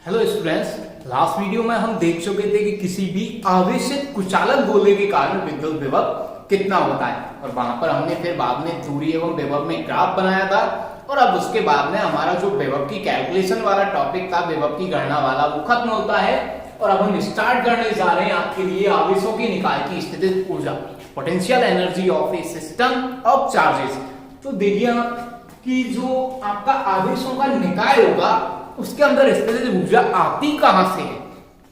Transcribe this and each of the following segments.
Hello students, last video में हम देख चुके थे कि किसी भी आवेशित कुचालक गोले के कारण विद्युत विभव कितना होता है और वहां पर हमने फिर बाद में दूरी एवं विभव में ग्राफ बनाया था। और अब उसके बाद में हमारा जो विभव की कैलकुलेशन वाला टॉपिक था, विभव की गणना वाला, वो खत्म होता है और अब हम स्टार्ट करने जा रहे हैं आपके लिए आवेशों के निकाय की स्थितिज ऊर्जा, potential energy of A system of charges. तो देखिए आप कि जो आपका आवेशों का निकाय होगा उसके अंदर स्थितिज ऊर्जा आती कहां से है।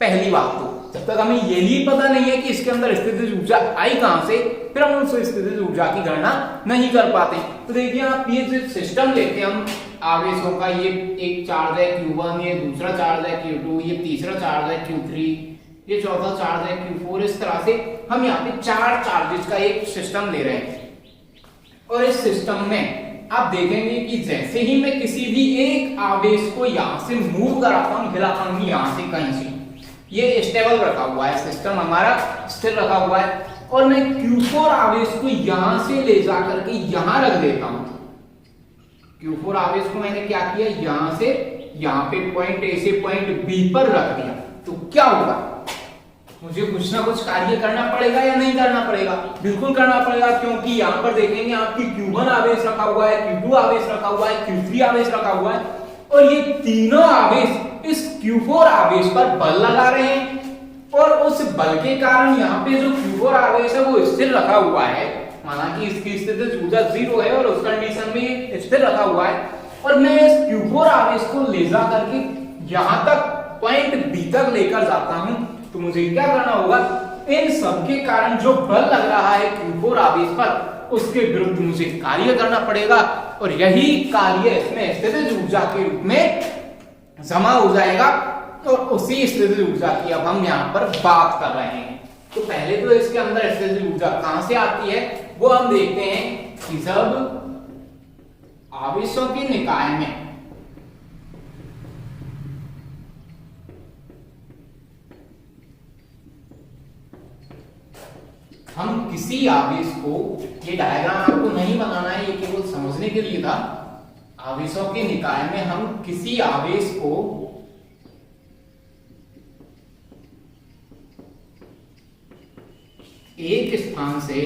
पहली बात तो जब तक हमें ये भी पता नहीं है कि इसके अंदर स्थितिज ऊर्जा आई कहां से, फिर हम उस स्थितिज ऊर्जा की गणना नहीं कर पाते। तो देखिए आप ये जो सिस्टम लेते हैं हम आवेशों का, ये एक चार्ज है Q1, ये दूसरा चार्ज है Q2, ये तीसरा चार्ज है Q3, ये चौथा चार्ज है Q4। इस तरह से हम यहाँ पे चार चार्जेस का एक सिस्टम ले रहे हैं और इस सिस्टम में आप देखेंगे कि जैसे ही मैं किसी भी एक आवेश को यहां से मूव कराता हूं, हिलाता हूं यहां से कहीं से, ये स्टेबल रखा हुआ है, सिस्टम हमारा स्थिर रखा हुआ है और मैं Q4 आवेश को यहां से ले जाकर के यहां रख देता हूं। Q4 आवेश को मैंने क्या किया, यहां से यहां पे पॉइंट ए से पॉइंट बी पर रख दिया। तो क्या होगा, मुझे कुछ ना कुछ कार्य करना पड़ेगा या नहीं करना पड़ेगा? बिल्कुल करना पड़ेगा, क्योंकि यहाँ पर देखेंगे आपकी Q1 आवेश रखा हुआ है, Q2 आवेश रखा हुआ है, Q3 आवेश रखा हुआ है और ये तीनों आवेश इस Q4 आवेश पर बल लगा रहे हैं और उस बल के कारण यहाँ पे जो Q4 आवेश है वो स्थिर रखा हुआ है। माना कि इसकी स्थितिज ऊर्जा 0 है और उस कंडीशन में स्थिर रखा हुआ है और मैं इस Q4 आवेश को ले जा करके यहां तक पॉइंट बी तक लेकर जाता हूं। तो मुझे क्या करना होगा, इन सब के कारण जो बल लग रहा है Q4 आवेश पर, उसके विरुद्ध मुझे कार्य करना पड़ेगा और यही कार्य इसमें स्थितिज ऊर्जा के रूप में जमा हो जाएगा और उसी स्थितिज ऊर्जा की अब हम यहाँ पर बात कर रहे हैं। तो पहले तो इसके अंदर स्थितिज ऊर्जा कहां से आती है वो हम देखते हैं कि जब आवेशों के निकाय में हम किसी आवेश को, ये डायग्राम आपको नहीं बनाना है, ये केवल समझने के लिए था। आवेशों के निकाय में हम किसी आवेश को एक स्थान से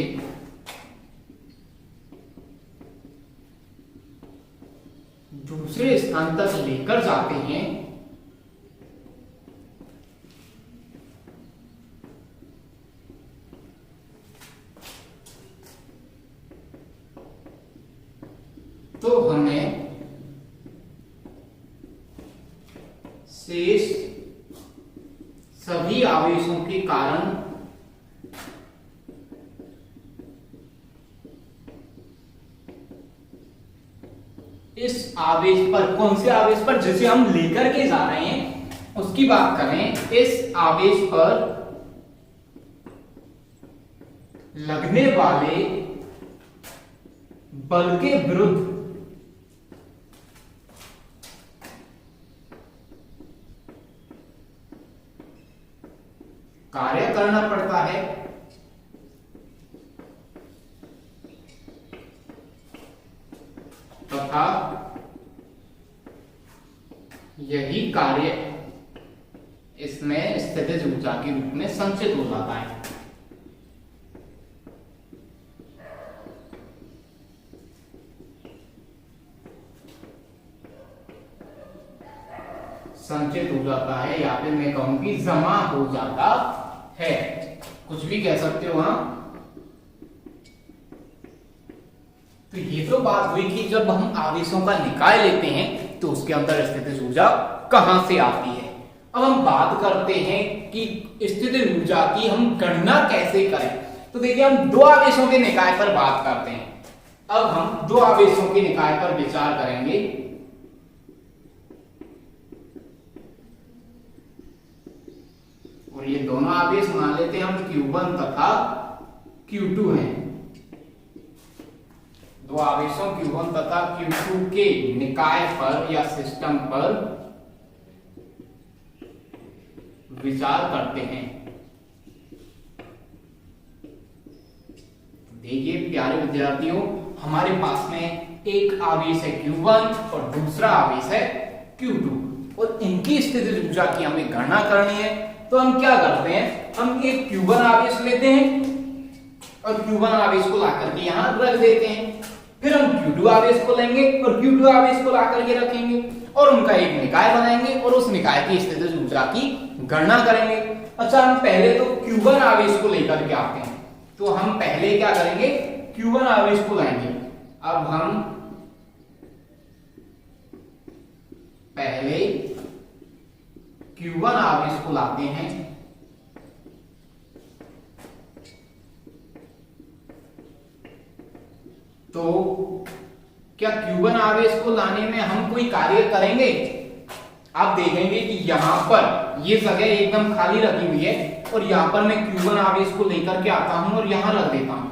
दूसरे स्थान तक लेकर जाते हैं तो हमें शेष सभी आवेशों के कारण इस आवेश पर, कौन से आवेश पर, जिसे हम लेकर के जा रहे हैं उसकी बात करें, इस आवेश पर लगने वाले बल के विरुद्ध कार्य करना पड़ता है तथा यही कार्य इसमें स्थितिज ऊर्जा के रूप में संचित हो जाता है। संचित हो जाता है या फिर मैं कहूं कि जमा हो जाता है, कुछ भी कह सकते हो। हाँ, तो ये तो बात हुई कि जब हम आवेशों का निकाय लेते हैं तो उसके अंदर स्थितिज ऊर्जा कहां से आती है। अब हम बात करते हैं कि स्थितिज ऊर्जा की हम गणना कैसे करें। तो देखिए हम दो आवेशों के निकाय पर बात करते हैं। अब हम दो आवेशों के निकाय पर विचार करेंगे। और ये दोनों आवेश मान लेते हैं हम Q1 तथा Q2 हैं। दो आवेशों Q1 तथा Q2 के निकाय पर या सिस्टम पर विचार करते हैं। देखिए प्यारे विद्यार्थियों, हमारे पास में एक आवेश है Q1 और दूसरा आवेश है Q2। और इनकी स्थितिज ऊर्जा की हमें गणना करनी है। तो हम क्या करते हैं, हम एक Q1 आवेश लेते हैं और Q1 आवेश को लाकर के यहाँ रख देते हैं। फिर हम Q2 आवेश को लेंगे और Q2 आवेश को लाकर के रखेंगे और उनका एक निकाय बनाएंगे और उस निकाय की स्थितिज ऊर्जा की गणना करेंगे। अच्छा, हम पहले तो Q1 आवेश को लेकर के आते हैं। तो हम पहले क्या करेंगे, Q1 आवेश को लाएंगे। अब हम पहले Q1 आवेश को लाते हैं। तो क्या Q1 आवेश को लाने में हम कोई कार्य करेंगे? आप देखेंगे कि यहां पर ये जगह एकदम खाली रखी हुई है और यहां पर मैं Q1 आवेश को लेकर के आता हूं और यहां रख देता हूं।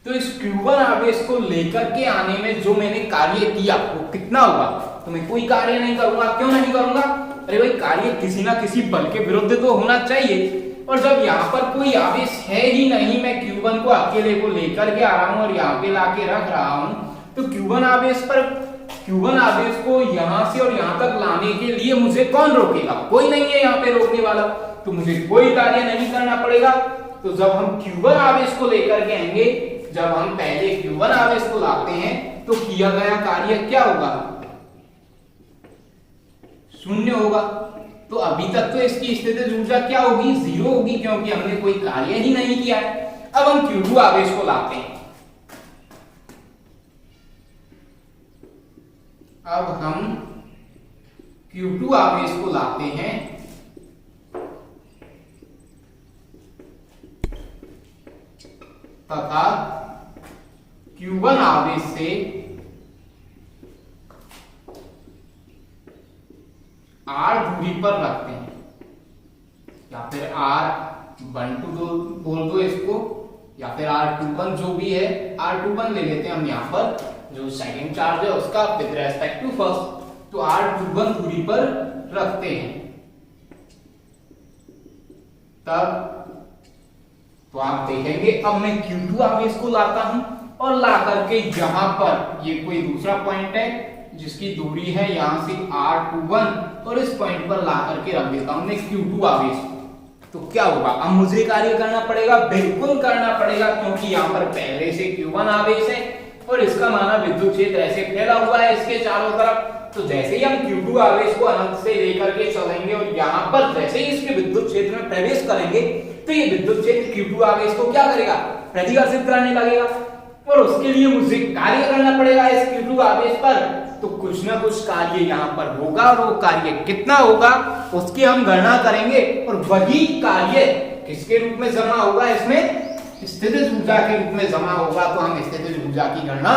तो इस Q1 आवेश को लेकर के आने में जो मैंने कार्य किया वो कितना हुआ? तो मैं कोई कार्य नहीं करूंगा। क्यों नहीं करूंगा? अरे भाई, कार्य किसी ना किसी बल के विरुद्ध तो होना चाहिए। और जब यहाँ पर कोई आवेश है ही नहीं, मैं Q1 को अकेले को लेकर के आ रहा हूं और यहाँ पे लाके रख रहा हूं, तो Q1 आवेश को यहां से और यहां तक लाने के लिए मुझे कौन रोकेगा? कोई नहीं है यहाँ पे रोकने वाला, तो मुझे कोई कार्य नहीं करना पड़ेगा। तो जब हम Q1 आवेश को लेकर के आएंगे, जब हम पहले Q1 आवेश को लाते हैं तो किया गया कार्य क्या होगा? शून्य होगा। तो अभी तक तो इसकी स्थितिज ऊर्जा क्या होगी? 0 होगी, क्योंकि हमने कोई कार्य ही नहीं किया है। अब हम Q2 आवेश को लाते हैं। अब हम Q2 आवेश को लाते हैं तथा Q1 आवेश से R दूरी पर रखते हैं, या फिर R12 बोल दो इसको, या फिर R21 जो भी है, R21 ले लेते हैं हम यहाँ पर, जो सेकंड चार्ज है उसका विद रेस्पेक्ट टू फर्स्ट। तो R21 दूरी पर रखते हैं। तब तो आप देखेंगे अब मैं Q2 आवेश को लाता हूं और ला करके यहां पर ये कोई दूसरा पॉइंट है जिसकी दूरी है यहां से R21 और इस पॉइंट पर ला करके रख देता हूं मैं Q2 आवेश। तो क्या होगा? अब मुझे कार्य करना पड़ेगा, बिल्कुल करना पड़ेगा, क्योंकि यहां पर पहले से Q1 आवेश है और इसका माना विद्युत क्षेत्र ऐसे फैला हुआ है इसके चारों तरफ। तो जैसे ही हम Q2 आवेश को अनंत से लेकर के चलेंगे और यहाँ पर जैसे ही इसके विद्युत क्षेत्र में प्रवेश करेंगे, तो ये विद्युत क्षेत्र Q2 आवेश को क्या करेगा? प्रतिकर्षित करने लगेगा और उसके लिए मुझे कार्य करना पड़ेगा इस Q2 आवेश पर। तो कुछ ना कुछ कार्य यहाँ पर होगा और वो कार्य कितना होगा उसकी हम गणना करेंगे और वही कार्य किसके रूप में जमा होगा? इसमें स्थितिज ऊर्जा के रूप में जमा होगा। तो हम स्थितिज ऊर्जा की गणना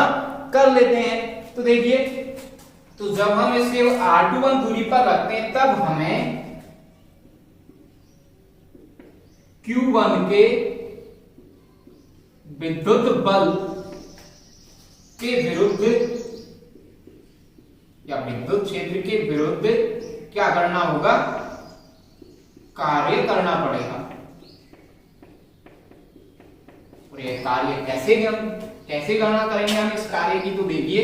कर लेते हैं। तो देखिए, तो जब हम इसे R21 दूरी पर रखते हैं तब हमें Q1 के विद्युत बल के विरुद्ध या विद्युत क्षेत्र के विरुद्ध क्या करना होगा? कार्य करना पड़ेगा। और ये कार्य कैसे गणना करेंगे हम इस कार्य की? तो देखिए,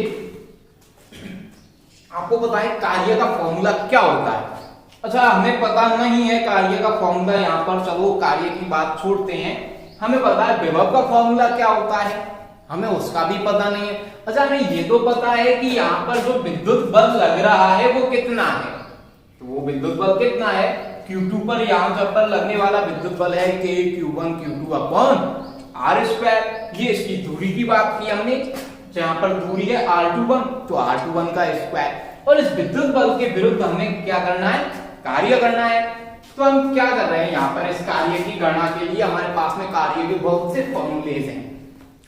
आपको पता है कार्य का फॉर्मूला क्या होता है? अच्छा, हमें पता नहीं है कार्य का फॉर्मूला। यहाँ पर चलो कार्य की बात छोड़ते हैं, हमें पता है विभव का फॉर्मूला क्या होता है, हमें उसका भी पता नहीं है। अच्छा, हमें ये तो पता है कि यहाँ पर जो विद्युत बल लग रहा है वो कितना है। तो वो विद्युत बल कितना है? Q2 पर यहाँ जब पर लगने वाला विद्युत बल है K Q1 Q2 upon R²। ये इसकी दूरी की बात की हमने, जहां पर दूरी है R21, तो R21 का स्क्वायर। और इस विद्युत बल के विरुद्ध हमें क्या करना है? कार्य करना है। तो हम क्या कर रहे हैं यहाँ पर? इस कार्य की गणना के लिए हमारे पास में कार्य के बहुत से फॉर्मूलेज हैं।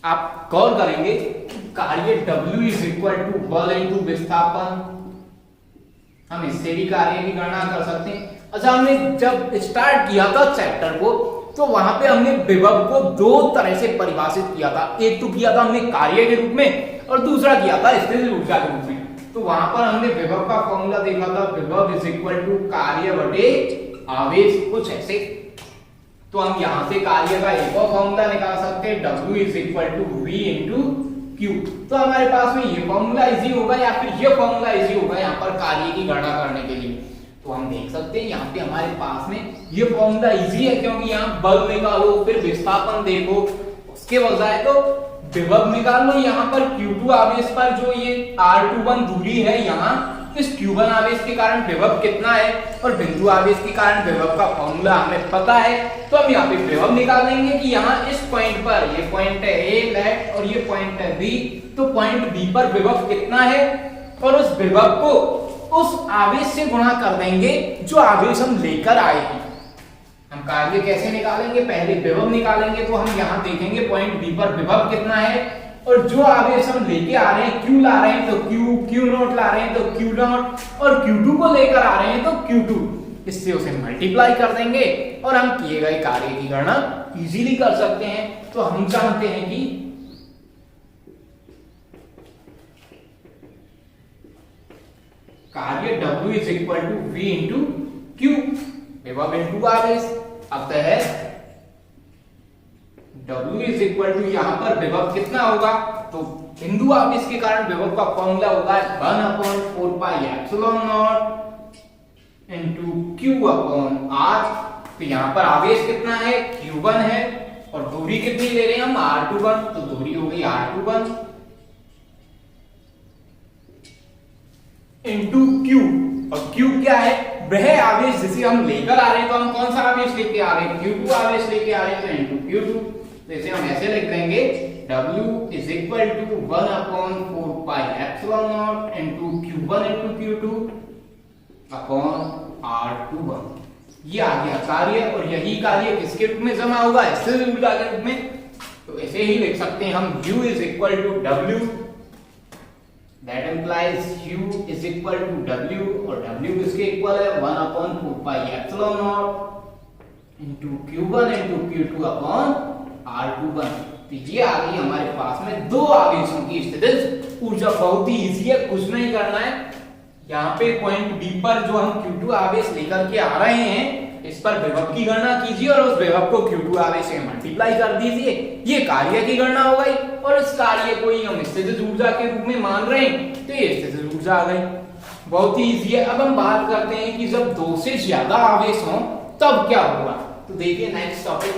आप गौर करेंगे, कार्य W इज इक्वल टू बल इनटू विस्थापन, हम इससे भी कार्य की गणना कर सकते हैं। अच्छा, हमने जब स्टार्ट किया था चैप्टर को, तो वहां पे हमने विभव को दो तरह से परिभाषित किया था। एक तो किया था हमने कार्य के रूप में और दूसरा किया था स्थितिज ऊर्जा के रूप में। तो वहां पर हमने विभव का फॉर्मूला देखा था, विभव इज इक्वल टू कार्य बटे आवेश, कुछ ऐसे। तो हम यहां से कार्य का एक और फॉर्मूला निकाल सकते हैं, W is equal to V into Q। तो हमारे पास में ये फॉर्मूला इजी होगा या फिर ये फॉर्मूला इजी होगा यहाँ पर कार्य की गणना करने के लिए। तो हम देख सकते हैं यहाँ पे हमारे पास में ये फॉर्मूला इजी है, क्योंकि यहाँ बल निकालो फिर विस्थापन देखो, उसके बजाय तो विभव निकाल लो। यहाँ पर Q2 आवेश पर जो ये R21 दूरी है, यहाँ इस Q1 आवेश के कारण विभव कितना है और बिंदु आवेश के कारण विभव का फॉर्मूला हमें पता है। तो हम यहाँ पे विभव निकाल लेंगे कि यहाँ इस पॉइंट पर, ये पॉइंट है A लेफ्ट और ये पॉइंट है B, तो पॉइंट B पर विभव कितना है और उस विभव को उस आवेश से गुणा कर देंगे जो आवेश हम लेकर आए हैं। हम कार्य कैसे निकालेंगे, पहले विभव निकालेंगे। तो हम यहाँ देखेंगे पॉइंट बी पर विभव कितना है और जो आवेश हम लेके आ रहे हैं, Q ला रहे हैं तो Q नॉट ला रहे हैं तो Q नॉट, और Q2 को लेकर आ रहे हैं तो Q2, इससे उसे मल्टीप्लाई कर देंगे और हम किए गए कार्य की गणना इजीली कर सकते हैं। तो हम जानते हैं कि कार्य W is equal to V into Q, विभव इंटू आवेश। अतः W इज इक्वल टू, यहां पर विभव कितना होगा, तो बिंदु आवेश के कारण विभव का फॉर्मूला होगा 1/4 pi epsilon naught into Q upon R। तो यहां पर आवेश कितना है, Q1 है, और दूरी कितनी ले रहे हैं हम, R21, तो दूरी हो गई R21 इंटू Q, और Q क्या है, वह आवेश जिसे हम लेकर आ रहे हैं। तो हम कौन सा आवेश लेके आ रहे हैं, Q2 आवेश लेके आ रहे हैं, तो इंटू Q2। तो इसे हम ऐसे लिख देंगे W is equal to 1/4 pi epsilon naught into Q1 into Q2 upon R21। ये आ गया कार्य, और यही कार्य किसके रूप में जमा होगा, स्थिर ऊर्जा के रूप में। तो ऐसे ही लिख सकते हैं हम U is equal to W, that implies U is equal to W, और W किसके इक्वल है, 1/4 pi epsilon naught into Q1 into Q2 upon R21। तो ये आ गई हमारे पास में दो आवेशों की स्थितिज ऊर्जा। बहुत ही इजी है, कुछ नहीं करना है। यहाँ पे पॉइंट B पर जो हम Q2 आवेश लेकर के आ रहे हैं, इस पर विभव की गणना कीजिए और उस विभव को Q2 आवेश से मल्टीप्लाई कर दीजिए। ये कार्य की गणना हो गई, और इस कार्य को ही हम स्थितिज ऊर्जा के रूप में मान रहे हैं, तो ये स्थितिज ऊर्जा आ गई। बहुत ही इजी है। अब हम बात करते हैं कि जब दो से ज्यादा आवेश हों तब क्या होगा। तो देखिए नेक्स्ट टॉपिक,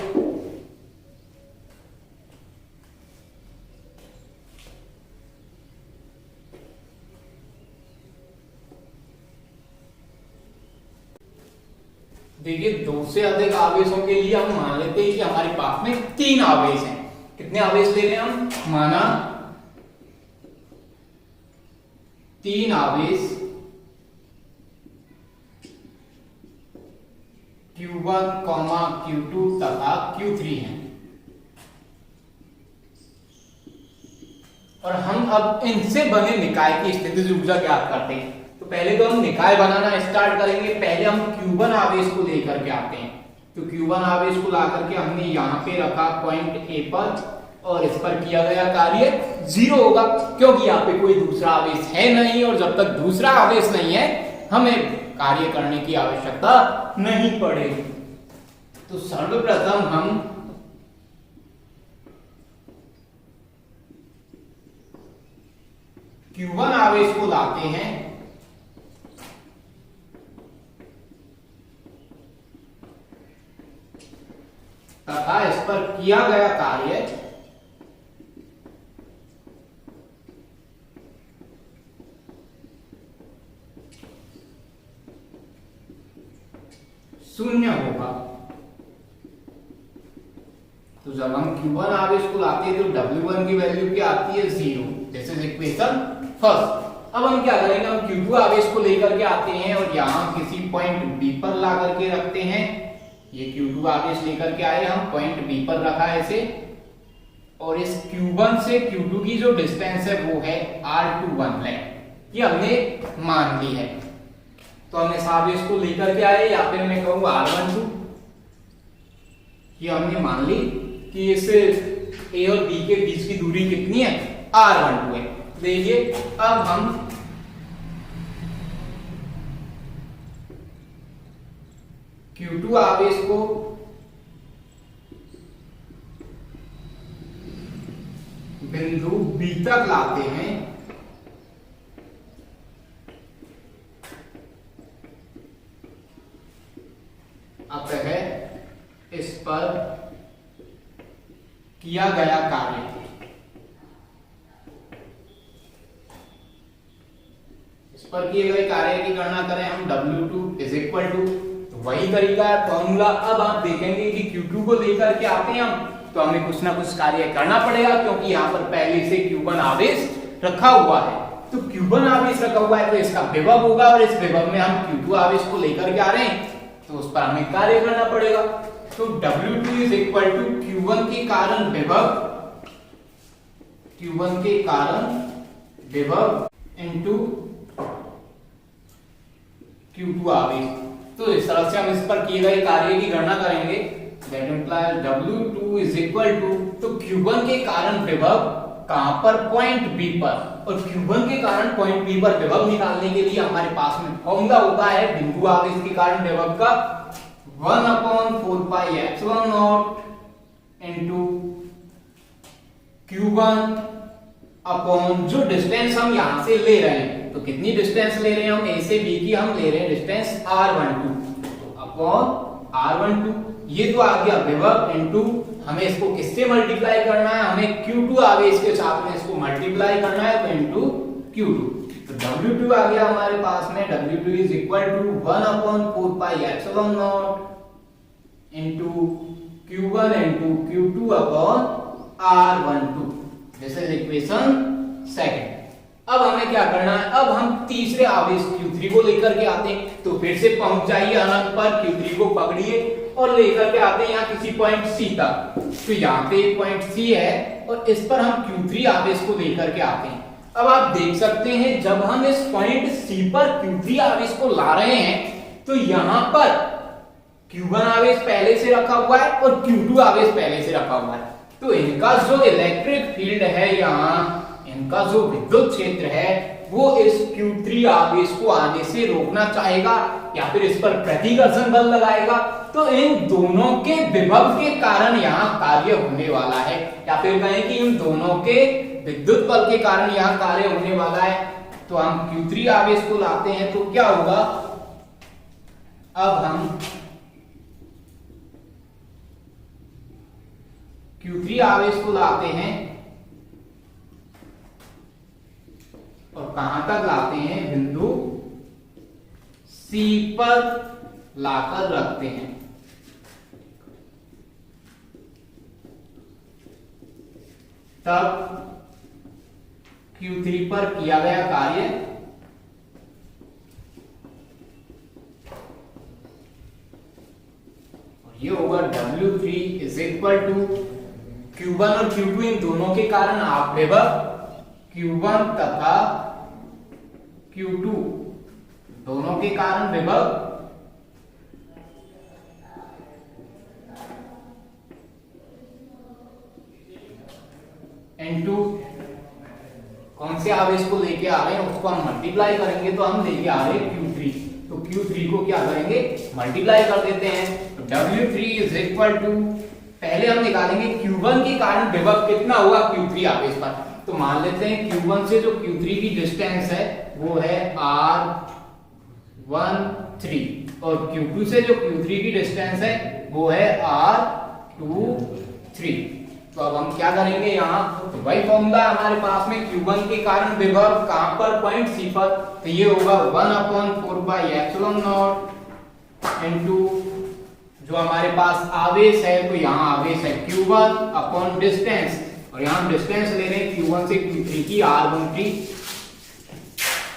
देखिए दो से अधिक आवेशों के लिए हम मान लेते हैं कि हमारे पास में तीन आवेश हैं। कितने आवेश ले रहे हैं हम, माना तीन आवेश Q1, Q2 तथा Q3 हैं, और हम अब इनसे बने निकाय की स्थितिज ऊर्जा ज्ञात करते हैं। तो पहले तो हम निकाय बनाना स्टार्ट करेंगे। पहले हम Q1 आवेश को लेकर के आते हैं। तो Q1 आवेश को ला करके हमने यहाँ पे रखा पॉइंट A पर, और इस पर किया गया कार्य 0 होगा, क्योंकि यहाँ पे कोई दूसरा आवेश है नहीं, और जब तक दूसरा आवेश नहीं है हमें कार्य करने की आवश्यकता नहीं पड़ेगी। तो सर्वप्रथम हम Q1 आवेश को लाते हैं, तथा इस पर किया गया कार्य शून्य होगा। तो जब हम Q1 आवेश को लाते हैं तो W1 की वैल्यू क्या आती है, 0। This is equation first. अब हम क्या करेंगे, हम Q2 आवेश को लेकर के आते हैं और यहां किसी पॉइंट B पर ला करके रखते हैं। ये Q2 आवेश लेकर के आए, हम पॉइंट B पर रखा है इसे, और इस Q1 से Q2 की जो डिस्टेंस है वो है R21 है, ये हमने मान ली है। तो हम इस आवेश को लेकर के आए, या फिर मैं कहूँ R12, ये हमने मान ली कि इस A और B के बीच की दूरी कितनी है, R12 है। देखिए अब हम Q2 आवेश को बिंदु B तक लाते हैं, 1 अतः इस पर किया गया कार्य, इस पर किए गए कार्य की गणना करें हम W2 इज इक्वल टू, तो वही तरीका है फॉर्मूला। अब आप देखेंगे कि Q2 को लेकर के आते हैं हम, तो हमें कुछ ना कुछ कार्य करना पड़ेगा, क्योंकि यहाँ पर पहले से Q1 आवेश रखा हुआ है। तो Q1 आवेश रखा हुआ है तो इसका विभव होगा, और इस विभव में हम Q2 आवेश को लेकर के आ रहे हैं, तो उस पर हमें कार्य करना पड़ेगा। तो W2 is equal to Q1 के कारण विभव, Q1 के कारण विभव इनटू Q2 आवेश। तो इस तरह से हम इस पर किए गए कार्य की गणना करेंगे। That implies W2 is equal to, तो Q1 के कारण विभव कहां पर, पॉइंट बी पर, और Q1 के कारण पॉइंट बी पर विभव निकालने के लिए हमारे पास में फॉर्मूला होता है बिंदु आवेश के कारण विभव का 1/4 pi epsilon naught into Q1 upon जो डिस्टेंस हम यहां से ले रहे हैं। तो कितनी डिस्टेंस ले रहे हैं हम, A से B की हम ले रहे हैं डिस्टेंस R12 अपॉन R12, ये तो आ गया विभव इनटू, हमें इसको किससे मल्टीप्लाई करना है, हमें Q2 आवेश के साथ में इसको मल्टीप्लाई करना है, तो इनटू Q2। तो W2 आ गया हमारे पास में, W2 is equal to 1/4 pi epsilon naught into Q1 into Q2 upon R12। This is equation second. अब हमें क्या करना है, अब हम तीसरे आवेश Q3 को लेकर के आते हैं। तो फिर से पहुंच जाइए अनंत पर, Q3 को पकड़िए और लेकर के आते हैं यहाँ किसी पॉइंट C तक। तो यहाँ पे एक पॉइंट C है और इस पर हम Q3 आवेश को लेकर के आते हैं। अब आप देख सकते हैं जब हम इस पॉइंट C पर Q3 आवेश को ला रहे हैं, तो यहाँ पर Q1 आवेश पहले से रखा हुआ है और Q2 आवेश पहले से रखा हुआ है। तो इनका जो इलेक्ट्रिक फील्ड है, यहाँ इनका जो विद्युत क्षेत्र है, वो इस Q3 आवेश को आने से रोकना चाहेगा या फिर इस पर प्रतिकर्षण बल लगाएगा। तो इन दोनों के विभव के कारण यहाँ कार्य होने वाला है, या फिर कहें कि इन दोनों के विद्युत बल के कारण यहाँ कार्य होने वाला है। तो हम Q3 आवेश को लाते हैं तो क्या होगा, अब हम Q3 आवेश को लाते हैं और कहां तक लाते हैं, बिंदु C पर लाकर रखते हैं। तब Q3 पर किया गया कार्य और ये होगा W3 is equal to Q1 और Q2 इन दोनों के कारण आप विभव Q1 तथा Q2 दोनों के कारण विभव N2, कौन से आवेश को लेके आ रहे हैं उसको हम मल्टीप्लाई करेंगे, तो हम लेके आ रहे हैं Q3, तो Q3 को क्या करेंगे, मल्टीप्लाई कर देते हैं। तो W3 इज इक्वल टू, पहले हम निकालेंगे Q1 के कारण विभव कितना हुआ Q3 आवेश पर। तो मान लेते हैं Q1 से जो Q3 की डिस्टेंस है वो है R13 और Q2 से जो Q3 की डिस्टेंस है वो है R23। तो अब हम क्या करेंगे, यहाँ तो वही फॉर्मूला हमारे पास में, Q1 के कारण विभव कहां पर, पॉइंट C पर, तो ये होगा 1/4 पाई एप्सिलॉन नॉट इनटू जो हमारे पास आवेश है, तो यहाँ आवेश है Q1 अपॉन डिस्टेंस, और यहाँ हम डिस्टेंस ले रहे हैं Q1 से Q3 की R13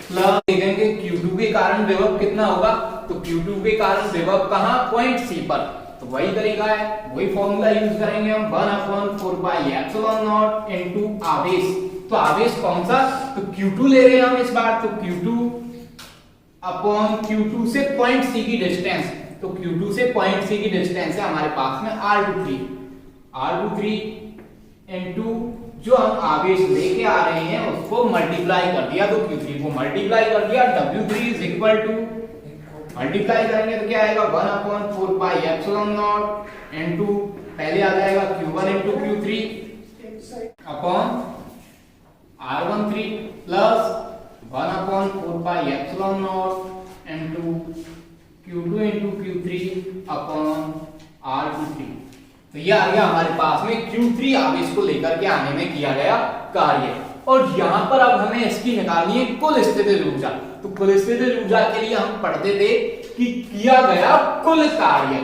प्लस देखेंगे Q2 के कारण विभव कितना होगा, तो Q2 के कारण विभव कहां, पॉइंट C पर। तो वही तरीका है, वही फॉर्मूला यूज करेंगे हम 1/4 पाई एप्सिलॉन नॉट इनटू आवेश। तो आवेश कौन सा, तो Q2 ले रहे हैं हम इस बार, तो Q2 अपॉन Q2 से पॉइंट C की डिस्टेंस, तो Q2 से पॉइंट C की डिस्टेंस है हमारे पास में R23 इनटू जो हम आवेश लेके आ रहे हैं उसको मल्टीप्लाई कर दिया, तो Q3 को मल्टीप्लाई कर दिया। W3 is equal to, multiply करेंगे तो क्या आएगा, 1/4 पाई एप्सिलॉन नॉट इनटू पहले आ जाएगा Q1 into Q3 upon R13 plus 1/4 pi epsilon naught into Q2 into Q3 upon R23। तो ये आ गया हमारे पास में Q3 आवेश को लेकर के आने में किया गया कार्य। और यहां पर अब हमें इसकी निकालनी है कुल स्थितिज ऊर्जा। तो कुल स्थितिज ऊर्जा के लिए हम पढ़ते थे कि किया गया कुल कार्य।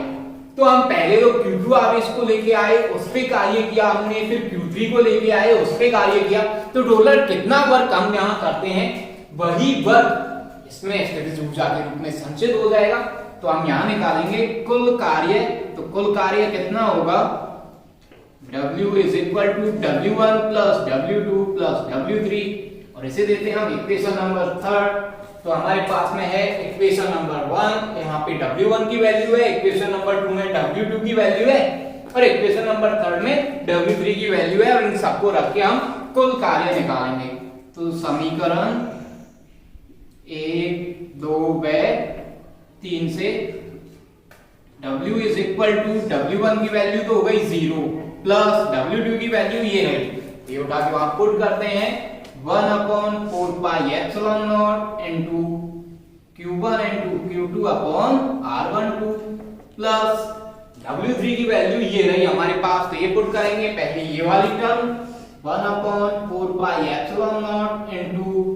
तो हम पहले तो Q2 आवेश को लेके आए, उस पे कार्य किया हमने, फिर Q3 को लेके आए, उस पे कार्य किया। तो टोटल कितना वर्क हम यहां करते हैं, वही वर्क इसमें स्थितिज ऊर्जा के रूप में संचित हो जाएगा। तो हम यहां निकालेंगे कुल कार्य। तो कुल कार्य कितना होगा, W is equal to W1 plus W2 plus W3। और इसे देते हैं हम इक्वेशन नंबर 3। तो हमारे पास में है इक्वेशन नंबर 1, यहाँ पे W1 की वैल्यू है, इक्वेशन नंबर 2 में W2 की वैल्यू है, और इक्वेशन नंबर 3 में W3 की वैल्यू है। और इन सबको रख के हम कुल कार्य निकालेंगे। तो समीकरण 1, 2 व 3 से W is equal to W1 की वैल्यू तो हो गई 0 प्लस W2 की वैल्यू ये रही। ये उठा के वहां पुट करते हैं 1/4 pi epsilon naught into Q1 into Q2 upon R12 plus W3 की वैल्यू ये रही हमारे पास। तो ये पुट करेंगे पहले ये वाली term 1/4 pi epsilon naught into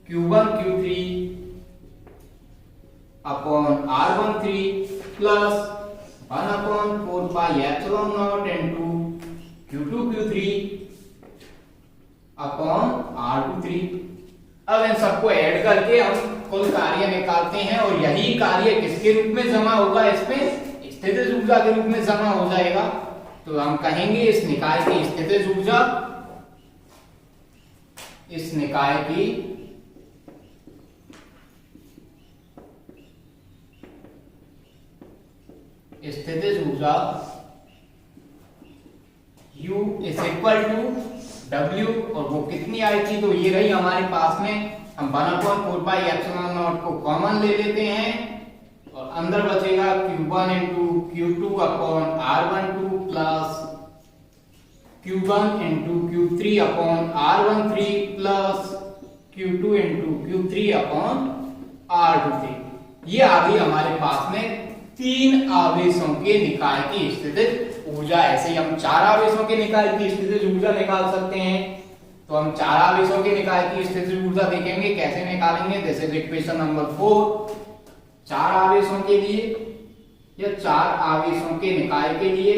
Q1 Q3 upon R13 plus 1/4 pi epsilon naught into Q2 Q3 upon R23। अब इन सबको ऐड करके हम कुल कार्य निकालते हैं। और यही कार्य किसके रूप में जमा होगा, इसमें स्थितिज ऊर्जा के रूप में जमा हो जाएगा। तो हम कहेंगे इस निकाय की स्थितिज ऊर्जा, इस निकाय की स्थितिज ऊर्जा U is equal to W। और वो कितनी आई थी, तो ये रही हमारे पास में। हम 1/4 पाई एप्सिलॉन नॉट को कॉमन ले लेते हैं और अंदर बचेगा Q1 into Q2 upon R12 plus Q1 into Q3 upon R13 plus Q2 into Q3 upon R23। ये आ गई हमारे पास में 3 आवेशों के निकाय की स्थितिज ऊर्जा। ऐसे ही हम 4 आवेशों के निकाय की स्थितिज ऊर्जा निकाल सकते हैं। तो हम 4 आवेशों के निकाय की स्थितिज ऊर्जा देखेंगे कैसे निकालेंगे। This is equation number 4। 4 आवेशों के लिए या 4 आवेशों के निकाय के लिए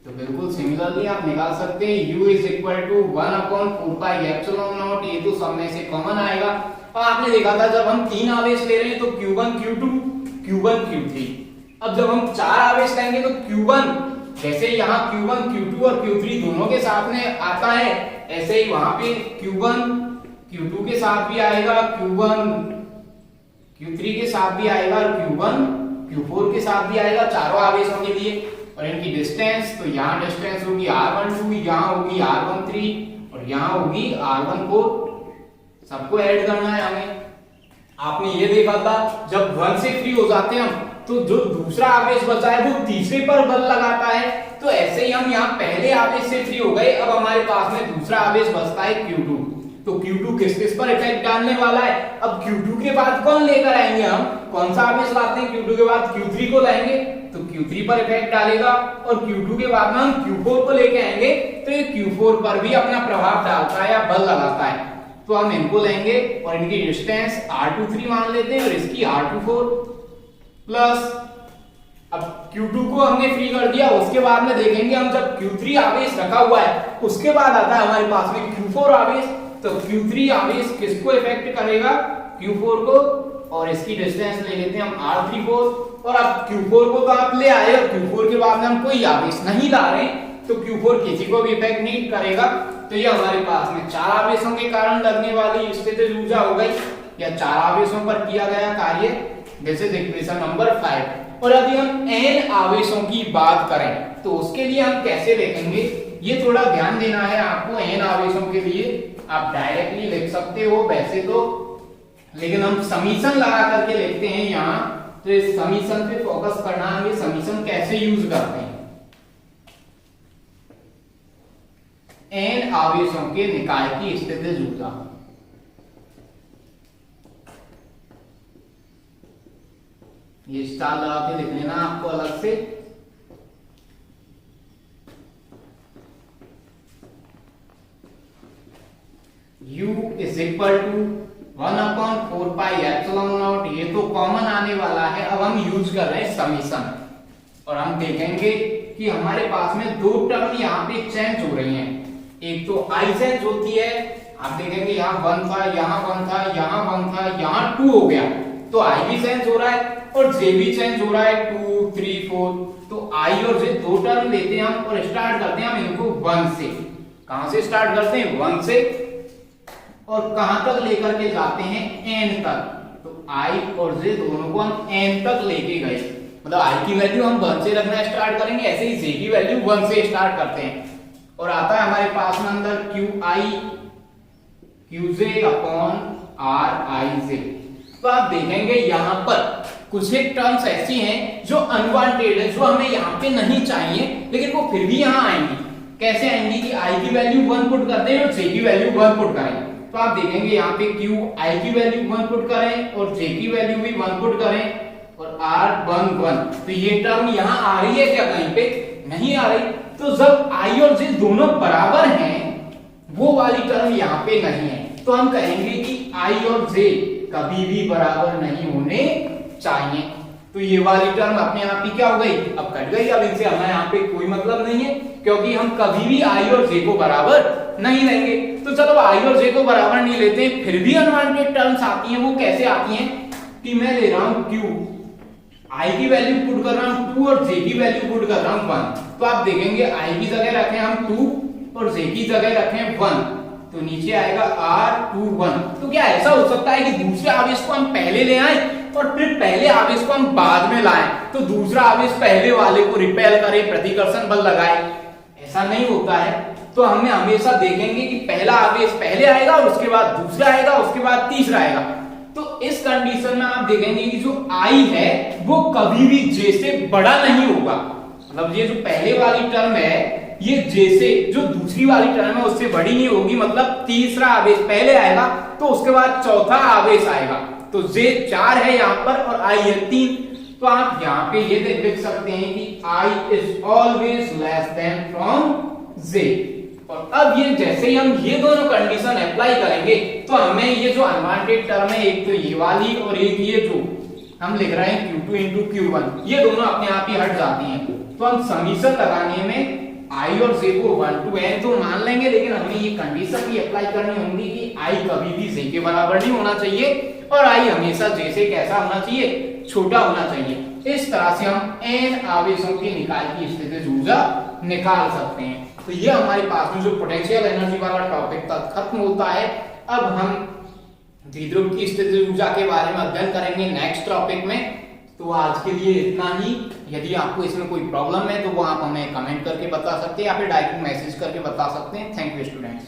तो बिल्कुल सिमिलरली आप निकाल सकते हैं। U is equal to 1/4 pi epsilon naught. ये तो सब में से कॉमन आएगा। और आपने देखा था जब हम 3 आवेश ले रहे हैं तो Q1 Q2 Q1 Q3। अब जब हम 4 आवेश लेंगे तो Q1 जैसे यहाँ Q1 Q2 और Q3 दोनों के साथ में आता है, ऐसे ही वहां पे Q1 Q2 के साथ भी आएगा, Q1 Q3 के साथ भी आएगा और Q1 Q4 के साथ भी आएगा, चारों आवेशों के लिए। और इनकी डिस्टेंस, तो यहाँ डिस्टेंस होगी R12, यहाँ होगी R13 और यहाँ होगी R14। सबको ऐड करना है हमें। आपने ये देखा था जब 1 से फ्री हो जाते हैं हम, तो जो दूसरा आवेश बचा है वो तीसरे पर बल लगाता है। तो ऐसे ही हम यहाँ पहले आवेश से फ्री हो गए, अब हमारे पास में दूसरा आवेश बचता है Q2। तो Q2 किस किस पर इफेक्ट डालने वाला है। अब Q2 के बाद कौन लेकर आएंगे हम, कौन सा आवेश लाते हैं Q2 के बाद, Q3 को लाएंगे तो Q3 पर इफेक्ट डालेगा। और Q2 के बाद में हम Q4 को लेके आएंगे तो ये Q4 पर भी अपना प्रभाव डालता है या बल लगाता है। तो हम इनको लेंगे और इनकी डिस्टेंस R23 मान लेते हैं और इसकी R24 प्लस अब Q2 को हमने फ्री कर दिया। उसके बाद में देखेंगे हम जब Q3 आवेश रखा हुआ है उसके बाद आता है हमारे पास में Q4 आवेश। तो Q3 आवेश किसको इफेक्ट करेगा, Q4 को, और इसकी डिस्टेंस ले लेते हैं हम R34। और अब Q4 को तो आप ले आए और Q4 के बाद में हम कोई आवेश नहीं ला रहे तो Q4 किसी को भी इफेक्ट नहीं करेगा। तो ये हमारे पास में 4 आवेशों के कारण लगने वाली स्थितिज ऊर्जा हो गई या 4 आवेशों पर किया गया कार्य। This is equation number 5। और यदि हम n आवेशों की बात करें तो उसके लिए हम कैसे लिखेंगे, ये थोड़ा ध्यान देना है आपको। n आवेशों के लिए आप डायरेक्टली लिख सकते हो वैसे तो, लेकिन हम समीशन लगा करके लिखते हैं यहाँ। तो इस समीशन पे फोकस करना है, ये समीशन कैसे यूज करते हैं। n आवेशों के निकाय की स्थितिज ऊर्जा। ये स्टार लगा के लिख लेना आपको अलग से। U is equal to 1/4πε0। ये तो कॉमन आने वाला है, अब हम यूज कर रहे हैं समीशन, और हम देखेंगे कि हमारे पास में दो टर्म यहाँ पे चेंज हो रही हैं। एक तो I चेंज होती है, आप देखेंगे यहाँ 1 था, यहाँ 1 था, यहाँ 1 था, यहाँ 2 हो गया, तो I भी चेंज हो रहा है और J भी चेंज हो रहा है, 2 3 4। तो I और J दो टर्म लेते हैं हम और स्टार्ट करते हैं हम इनको 1 से। कहां से स्टार्ट करते हैं? 1 से, और कहां तक लेकर के जाते हैं? n तक। तो I और J दोनों को हम n तक लेके गए, मतलब I की वैल्यू हम 1 से रखना स्टार्ट करेंगे, ऐसे ही J की वैल्यू 1 से स्टार्ट करते हैं, और आता है हमारे पास में अंदर QI QJ अपॉन RIJ। तो आप देखेंगे यहाँ पर कुछ एक टर्म्स ऐसी हैं जो अनवांटेड है, जो हमें यहाँ पे नहीं चाहिए, लेकिन वो फिर भी यहाँ आएंगी। कैसे आएंगी कि I की वैल्यू 1 पुट करते हैं और J की वैल्यू 1 पुट करें, तो आप देखेंगे यहाँ पे Q I की वैल्यू 1 पुट करें और J की वैल्यू भी 1 पुट करें और R 1 1। तो ये टर्म यहाँ आ रही है क्या? कहीं पे नहीं आ रही। तो जब I और J दोनों बराबर हैं, वो वाली टर्म यहाँ पे नहीं है, तो हम कहेंगे कि I और J कभी भी बराबर नहीं होने चाहिए। तो ये वाली टर्म अपने आप ही क्या हो गई? अब कट गई। अब इनसे हमें यहाँ पे कोई मतलब नहीं है, क्योंकि हम कभी भी I और J को बराबर नहीं लेंगे। तो चलो I और J को बराबर नहीं लेते, फिर भी अनवांटेड टर्म्स आती हैं। वो कैसे आती हैं कि मैं ले रहा हूं Q, I की वैल्यू पुट कर रहा हूं 2 और J की वैल्यू पुट कर रहा हूं 1। तो आप देखेंगे I की जगह रखें हम 2 और J की जगह रखें 1, तो नीचे आएगा R21। तो क्या ऐसा हो सकता है कि दूसरे आवेश को हम पहले ले आए और फिर पहले आवेश को हम बाद में लाएं, तो दूसरा आवेश पहले वाले को रिपेल करे, प्रतिकर्षण बल लगाए? ऐसा नहीं होता है। तो हमें हमेशा देखेंगे कि पहला आवेश पहले आएगा और उसके बाद दूसरा आएगा, उसके बाद तीसरा आएगा। तो इस कंडीशन में आप देखेंगे कि जो I है वो कभी भी J से बड़ा नहीं होगा। मतलब ये जो पहले वाली टर्म है ये J से, जो दूसरी वाली टर्म है उससे बड़ी नहीं होगी। मतलब तीसरा आवेश पहले आएगा तो उसके बाद चौथा आवेश आएगा। तो J 4 है यहाँ पर और I है 3। तो आप यहाँ पे ये लिख सकते हैं कि I is always less than from J। और अब ये जैसे ही हम ये दोनों कंडीशन अप्लाई करेंगे तो हमें ये जो अनवांटेड टर्म है, एक तो ये वाली और एक ये जो हम लिख रहे हैं Q2 into Q1, ये दोनों अपने आप ही हट जाती हैं। तो हम समीशन लगाने में I और J को 1 to n तो मान लेंगे, लेकिन हमें ये कंडीशन भी अप्लाई करनी होगी कि I कभी भी J के बराबर नहीं होना चाहिए और I हमेशा J से कैसा होना चाहिए? छोटा होना चाहिए। इस तरह से हम n आवेशों के निकाय की स्थितिज ऊर्जा निकाल सकते हैं। तो ये हमारे पास में जो पोटेंशियल एनर्जी वाला टॉपिक तक खत्म होता है। अब हम द्विध्रुव की स्थितिज ऊर्जा के बारे में अध्ययन करेंगे नेक्स्ट टॉपिक में। तो आज के लिए इतना ही। यदि आपको इसमें कोई प्रॉब्लम है तो वो आप हमें कमेंट करके बता सकते हैं या फिर डायरेक्ट मैसेज करके बता सकते हैं। Thank you students.